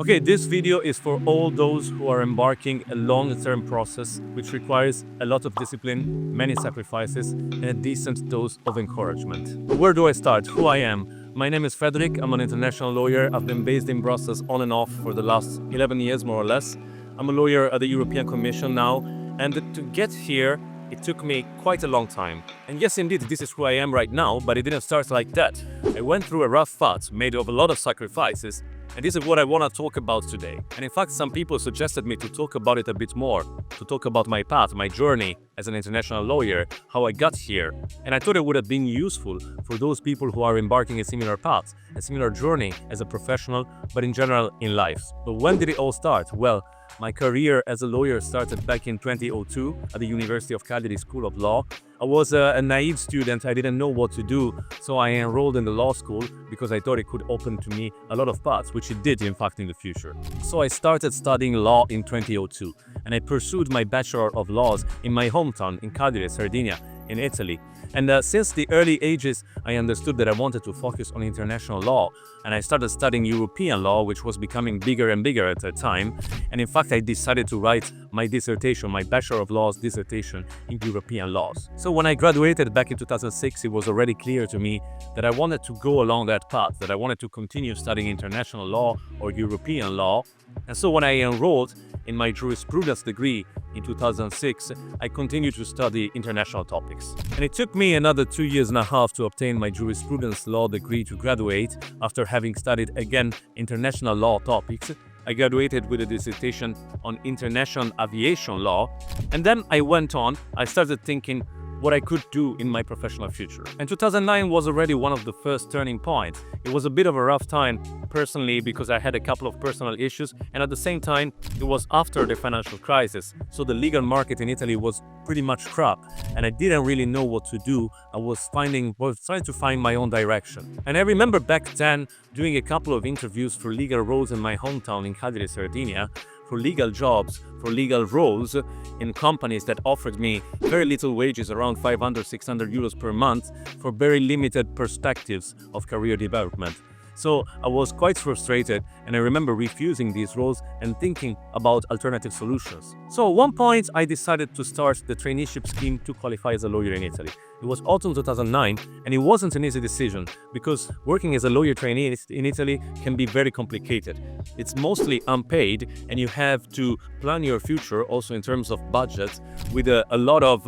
Okay, this video is for all those who are embarking a long-term process which requires a lot of discipline, many sacrifices, and a decent dose of encouragement. But where do I start? Who I am? My name is Frederick. I'm an international lawyer. I've been based in Brussels on and off for the last 11 years, more or less. I'm a lawyer at the European Commission now, and to get here, it took me quite a long time. And yes, indeed, this is who I am right now, but it didn't start like that. I went through a rough path, made of a lot of sacrifices, and this is what I want to talk about today. And in fact, some people suggested me to talk about it a bit more, to talk about my path, my journey as an international lawyer, how I got here. And I thought it would have been useful for those people who are embarking a similar path, a similar journey as a professional, but in general in life. But when did it all start? Well, my career as a lawyer started back in 2002 at the University of Cagliari School of Law. I was a naive student. I didn't know what to do, so I enrolled in the law school because I thought it could open to me a lot of paths, which it did in fact in the future. So I started studying law in 2002, and I pursued my Bachelor of Laws in my hometown in Cagliari, Sardinia, in Italy. And since the early ages, I understood that I wanted to focus on international law, and I started studying European law, which was becoming bigger and bigger at the time. And in fact, I decided to write my dissertation, my Bachelor of Laws dissertation in European laws. So when I graduated back in 2006, it was already clear to me that I wanted to go along that path, that I wanted to continue studying international law or European law. And so when I enrolled in my jurisprudence degree in 2006, I continued to study international topics. And it took me another 2.5 years to obtain my jurisprudence law degree to graduate after having studied again international law topics. I graduated with a dissertation on international aviation law, and then I went on, I started thinking what I could do in my professional future. And 2009 was already one of the first turning points. It was a bit of a rough time personally because I had a couple of personal issues, and at the same time it was after the financial crisis, so the legal market in Italy was pretty much crap, and I didn't really know what to do. I was trying to find my own direction. And I remember back then doing a couple of interviews for legal roles in my hometown in Cagliari, Sardinia, for legal jobs, for legal roles in companies that offered me very little wages, around 500-600 euros per month, for very limited perspectives of career development. So I was quite frustrated, and I remember refusing these roles and thinking about alternative solutions. So at one point I decided to start the traineeship scheme to qualify as a lawyer in Italy. It was autumn 2009, and it wasn't an easy decision because working as a lawyer trainee in Italy can be very complicated. It's mostly unpaid, and you have to plan your future also in terms of budget with a lot of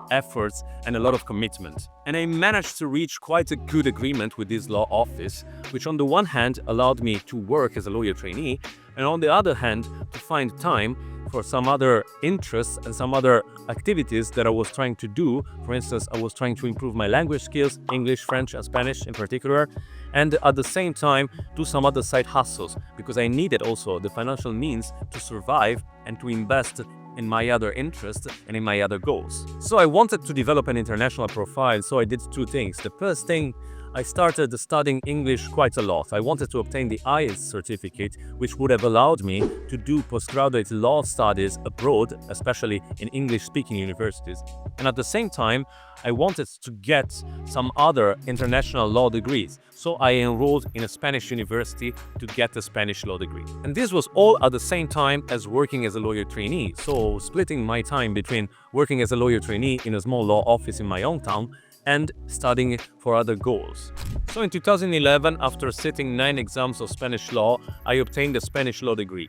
efforts and a lot of commitment. And I managed to reach quite a good agreement with this law office, which on the one hand allowed me to work as a lawyer trainee, and on the other hand to find time for some other interests and some other activities that I was trying to do. For instance, I was trying to improve my language skills, English, French, and Spanish in particular, and at the same time do some other side hustles because I needed also the financial means to survive and to invest in my other interests and in my other goals. So I wanted to develop an international profile, so I did two things. The first thing, I started studying English quite a lot. I wanted to obtain the IELTS certificate, which would have allowed me to do postgraduate law studies abroad, especially in English-speaking universities. And at the same time, I wanted to get some other international law degrees. So I enrolled in a Spanish university to get a Spanish law degree. And this was all at the same time as working as a lawyer trainee. So splitting my time between working as a lawyer trainee in a small law office in my own town and studying for other goals. So in 2011, after sitting 9 exams of Spanish law, I obtained a Spanish law degree.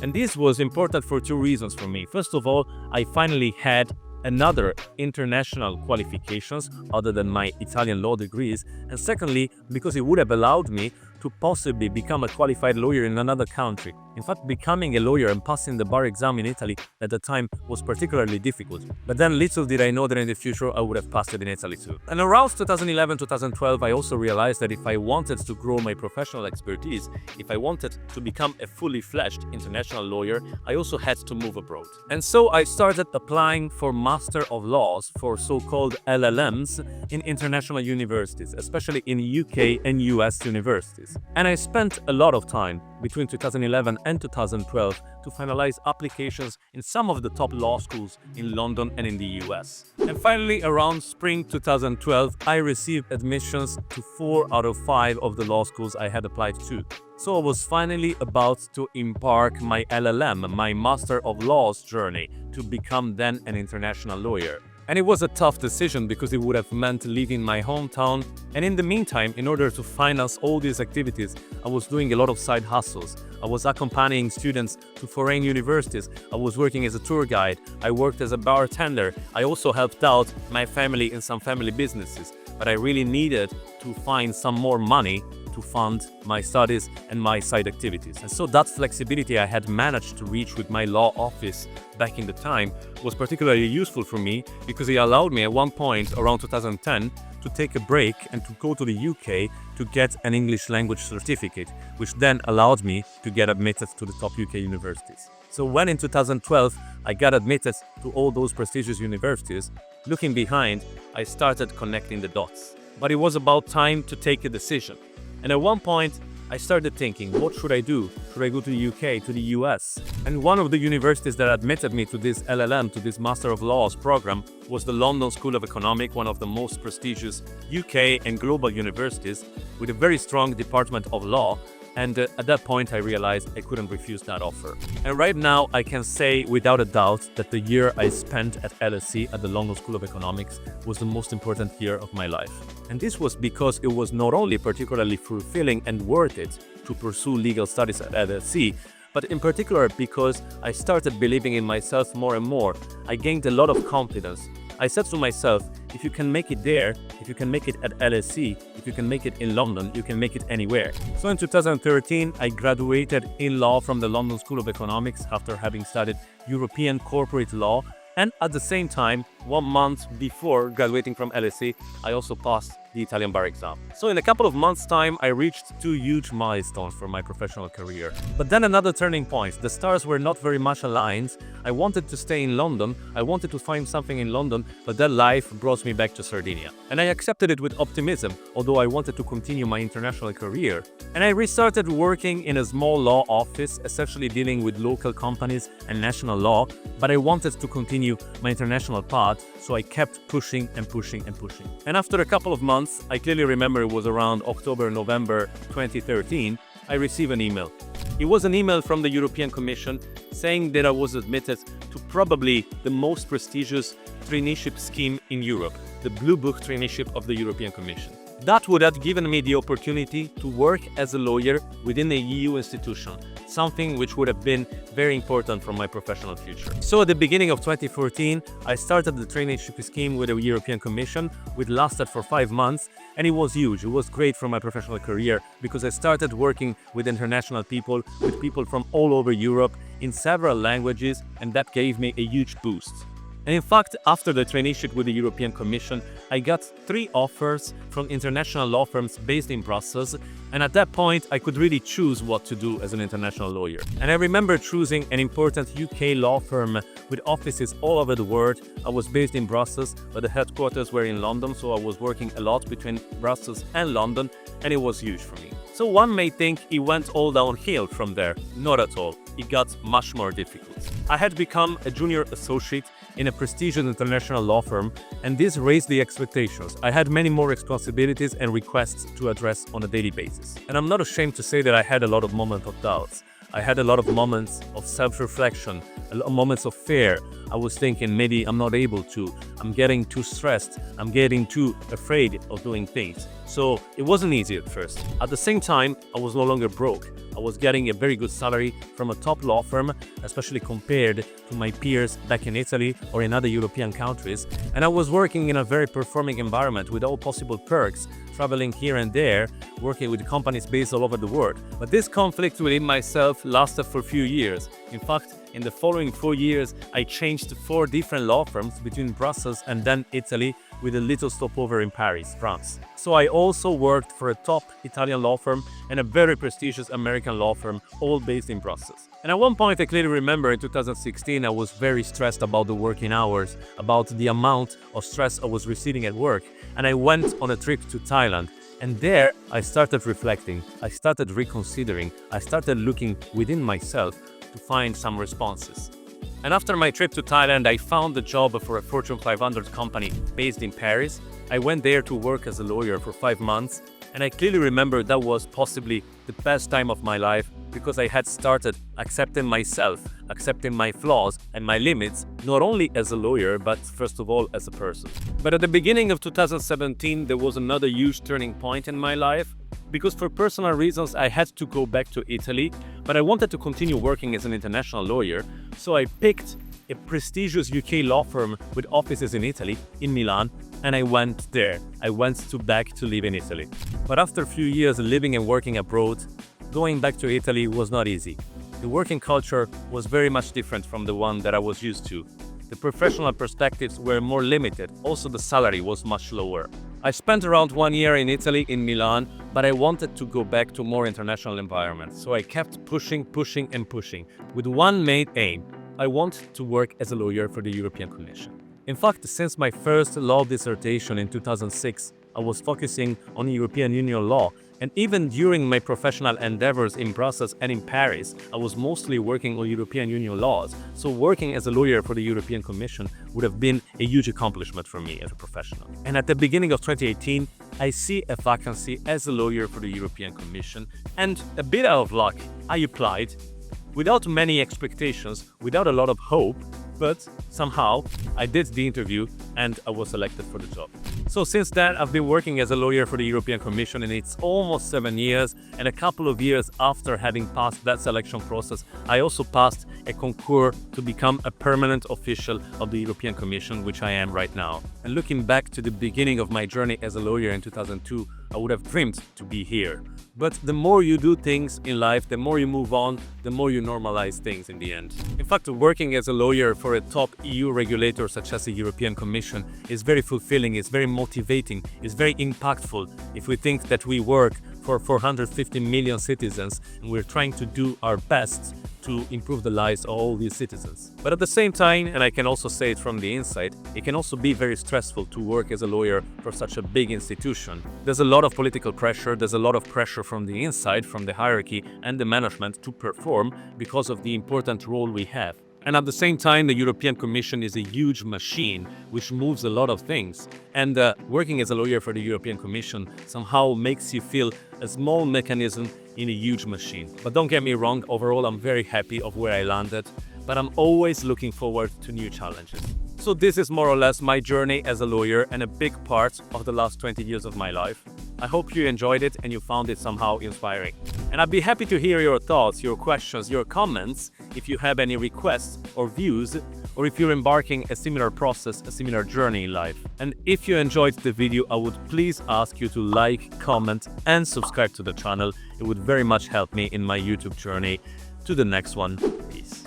And this was important for two reasons for me. First of all, I finally had another international qualifications other than my Italian law degrees, and secondly, because it would have allowed me to possibly become a qualified lawyer in another country. In fact, becoming a lawyer and passing the bar exam in Italy at the time was particularly difficult. But then little did I know that in the future I would have passed it in Italy too. And around 2011-2012, I also realized that if I wanted to grow my professional expertise, if I wanted to become a fully fledged international lawyer, I also had to move abroad. And so I started applying for Master of Laws, for so-called LLMs, in international universities, especially in UK and US universities. And I spent a lot of time between 2011 and 2012 to finalize applications in some of the top law schools in London and in the US. And finally, around spring 2012, I received admissions to 4 out of 5 of the law schools I had applied to. So I was finally about to embark my LLM, my Master of Laws journey, to become then an international lawyer. And it was a tough decision because it would have meant leaving my hometown. And in the meantime, in order to finance all these activities, I was doing a lot of side hustles. I was accompanying students to foreign universities. I was working as a tour guide. I worked as a bartender. I also helped out my family in some family businesses. But I really needed to find some more money to fund my studies and my side activities. And so that flexibility I had managed to reach with my law office back in the time was particularly useful for me because it allowed me at one point around 2010 to take a break and to go to the UK to get an English language certificate, which then allowed me to get admitted to the top UK universities. So when in 2012 I got admitted to all those prestigious universities, looking behind, I started connecting the dots. But it was about time to take a decision. And at one point, I started thinking, what should I do? Should I go to the UK, to the US? And one of the universities that admitted me to this LLM, to this Master of Laws program, was the London School of Economics, one of the most prestigious UK and global universities, with a very strong department of law. And at that point, I realized I couldn't refuse that offer. And right now, I can say without a doubt that the year I spent at LSE, at the London School of Economics, was the most important year of my life. And this was because it was not only particularly fulfilling and worth it to pursue legal studies at LSE, but in particular because I started believing in myself more and more. I gained a lot of confidence. I said to myself, if you can make it there, if you can make it at LSE, if you can make it in London, you can make it anywhere. So in 2013, I graduated in law from the London School of Economics after having studied European corporate law. And at the same time, 1 month before graduating from LSE, I also passed the Italian bar exam. So in a couple of months' time, I reached 2 huge milestones for my professional career. But then another turning point. The stars were not very much aligned. I wanted to stay in London. I wanted to find something in London, but that life brought me back to Sardinia. And I accepted it with optimism, although I wanted to continue my international career. And I restarted working in a small law office, essentially dealing with local companies and national law, but I wanted to continue my international path, so I kept pushing and pushing and pushing. And after a couple of months, I clearly remember it was around October, November 2013, I received an email. It was an email from the European Commission saying that I was admitted to probably the most prestigious traineeship scheme in Europe, the Blue Book traineeship of the European Commission. That would have given me the opportunity to work as a lawyer within a EU institution, something which would have been very important for my professional future. So at the beginning of 2014, I started the traineeship scheme with the European Commission, which lasted for 5 months, and it was huge. It was great for my professional career because I started working with international people, with people from all over Europe in several languages, and that gave me a huge boost. And in fact, after the traineeship with the European Commission, I got 3 offers from international law firms based in Brussels, and at that point, I could really choose what to do as an international lawyer. And I remember choosing an important UK law firm with offices all over the world. I was based in Brussels, but the headquarters were in London, so I was working a lot between Brussels and London, and it was huge for me. So one may think it went all downhill from there. Not at all. It got much more difficult. I had become a junior associate in a prestigious international law firm, and this raised the expectations. I had many more responsibilities and requests to address on a daily basis. And I'm not ashamed to say that I had a lot of moments of doubts. I had a lot of moments of self-reflection, moments of fear. I was thinking maybe I'm not able to. I'm getting too stressed. I'm getting too afraid of doing things. So it wasn't easy at first. At the same time, I was no longer broke. I was getting a very good salary from a top law firm, especially compared to my peers back in Italy or in other European countries. And I was working in a very performing environment with all possible perks, traveling here and there, working with companies based all over the world. But this conflict within myself lasted for a few years. In fact, in the following 4 years, I changed 4 different law firms between Brussels and then Italy, with a little stopover in Paris, France. So I also worked for a top Italian law firm and a very prestigious American law firm, all based in Brussels. And at one point, I clearly remember in 2016, I was very stressed about the working hours, about the amount of stress I was receiving at work. And I went on a trip to Thailand. And there, I started reflecting, I started reconsidering, I started looking within myself to find some responses. And after my trip to Thailand, I found a job for a Fortune 500 company based in Paris. I went there to work as a lawyer for 5 months, And I clearly remember that was possibly the best time of my life because I had started accepting myself, accepting my flaws and my limits, not only as a lawyer, but first of all as a person. But at the beginning of 2017, there was another huge turning point in my life because for personal reasons, I had to go back to Italy, but I wanted to continue working as an international lawyer, so I picked a prestigious UK law firm with offices in Italy, in Milan, and I went there. I went back to live in Italy. But after a few years living and working abroad, going back to Italy was not easy. The working culture was very much different from the one that I was used to. The professional perspectives were more limited, also the salary was much lower. I spent around 1 year in Italy, in Milan, but I wanted to go back to more international environment. So I kept pushing with one main aim. I want to work as a lawyer for the European Commission. In fact, since my first law dissertation in 2006, I was focusing on European Union law, and even during my professional endeavors in Brussels and in Paris, I was mostly working on European Union laws, so working as a lawyer for the European Commission would have been a huge accomplishment for me as a professional. And at the beginning of 2018, I see a vacancy as a lawyer for the European Commission, and a bit out of luck, I applied, without many expectations, without a lot of hope, but somehow I did the interview and I was selected for the job. So since then, I've been working as a lawyer for the European Commission, and it's almost 7 years, and a couple of years after having passed that selection process, I also passed a concours to become a permanent official of the European Commission, which I am right now. And looking back to the beginning of my journey as a lawyer in 2002, I would have dreamed to be here. But the more you do things in life, the more you move on, the more you normalize things in the end. In fact, working as a lawyer for a top EU regulator such as the European Commission is very fulfilling, it's very motivating, it's very impactful if we think that we work for 450 million citizens and we're trying to do our best to improve the lives of all these citizens. But at the same time, and I can also say it from the inside, it can also be very stressful to work as a lawyer for such a big institution. There's a lot of political pressure, there's a lot of pressure from the inside, from the hierarchy and the management to perform because of the important role we have. And at the same time, the European Commission is a huge machine which moves a lot of things. And working as a lawyer for the European Commission somehow makes you feel a small mechanism in a huge machine. But don't get me wrong, overall I'm very happy of where I landed, but I'm always looking forward to new challenges. So this is more or less my journey as a lawyer and a big part of the last 20 years of my life. I hope you enjoyed it and you found it somehow inspiring. And I'd be happy to hear your thoughts, your questions, your comments, if you have any requests or views, or if you're embarking a similar process, a similar journey in life. And if you enjoyed the video, I would please ask you to like, comment, and subscribe to the channel. It would very much help me in my YouTube journey to the next one. Peace.